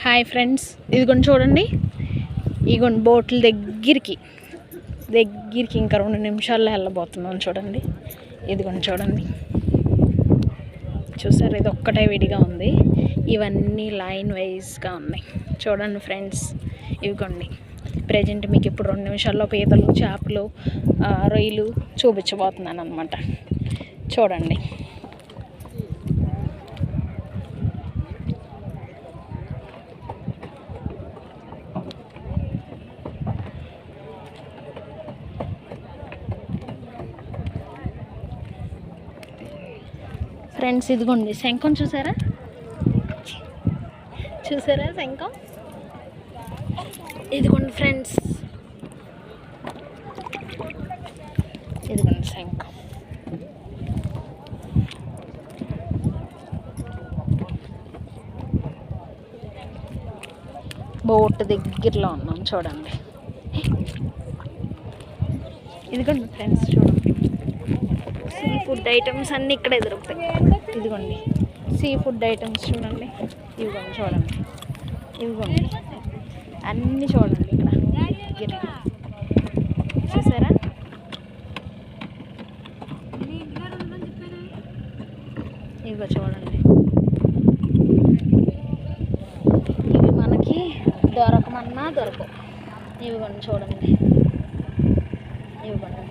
Hi friends, ఇదిగోండి చూడండి. ఇదిగోండి బోట్ల దగ్గరికి ఇంకా 2 నిమిషాల్లో వెళ్ళబోతున్నాం. చూడండి, ఇదిగోండి చూడండి. చూసారు, ఇది ఒక్కటే విడిగా ఉంది. ఇవన్నీ లైన్ వైజ్గా ఉన్నాయి. చూడండి ఫ్రెండ్స్, ఇదిగోండి. ప్రజెంట్ మీకు ఇప్పుడు 2 నిమిషాల్లో పీతలు, చేపలు, రొయ్యలు చూపించబోతున్నాను అనమాట. చూడండి. ఫ్రెండ్స్, ఇదిగోండి శంఖం చూసారా శంఖం. ఇదిగోండి ఫ్రెండ్స్, ఇదిగోండి శంఖం. బోట్ దగ్గరలో ఉన్నాం. చూడండి, ఇదిగోండి ఫ్రెండ్స్ చూడండి. సీ ఫుడ్ ఐటమ్స్ అన్నీ ఇక్కడే దొరుకుతాయి. ఇదిగోండి సీ ఫుడ్ ఐటమ్స్ చూడండి. చూడండి ఇదిగోండి అన్నీ చూడండి ఇక్కడ చూసారా. ఇదిగో చూడండి, ఇవి మనకి దొరకమన్నా దొరకవు. ఇవిగోండి చూడండి, ఇవిగోండి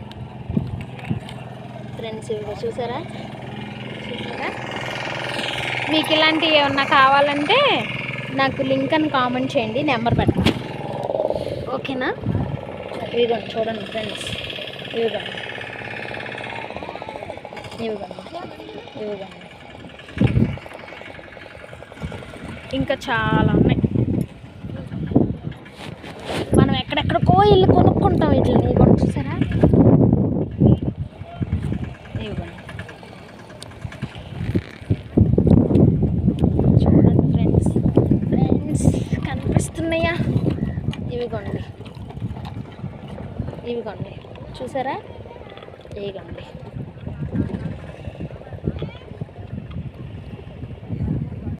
ఫ్రెండ్స్. ఇవిగో చూసారా. మీకు ఇలాంటివి ఏమన్నా కావాలంటే నాకు లింక్ అని కామెంట్ చేయండి, నెంబర్ పెట్టండి, ఓకేనా. ఇదిగోండి చూడండి ఫ్రెండ్స్, ఇవిగోండి ఇంకా చాలా ఉన్నాయి. మనం ఎక్కడెక్కడికో వెళ్ళి కొనుక్కుంటాం వీటిని. ఇదిగోండి చూసారా. చూడండి ఫ్రెండ్స్ కనిపిస్తున్నాయా. ఇవిగోండి చూసారా. ఇదిగోండి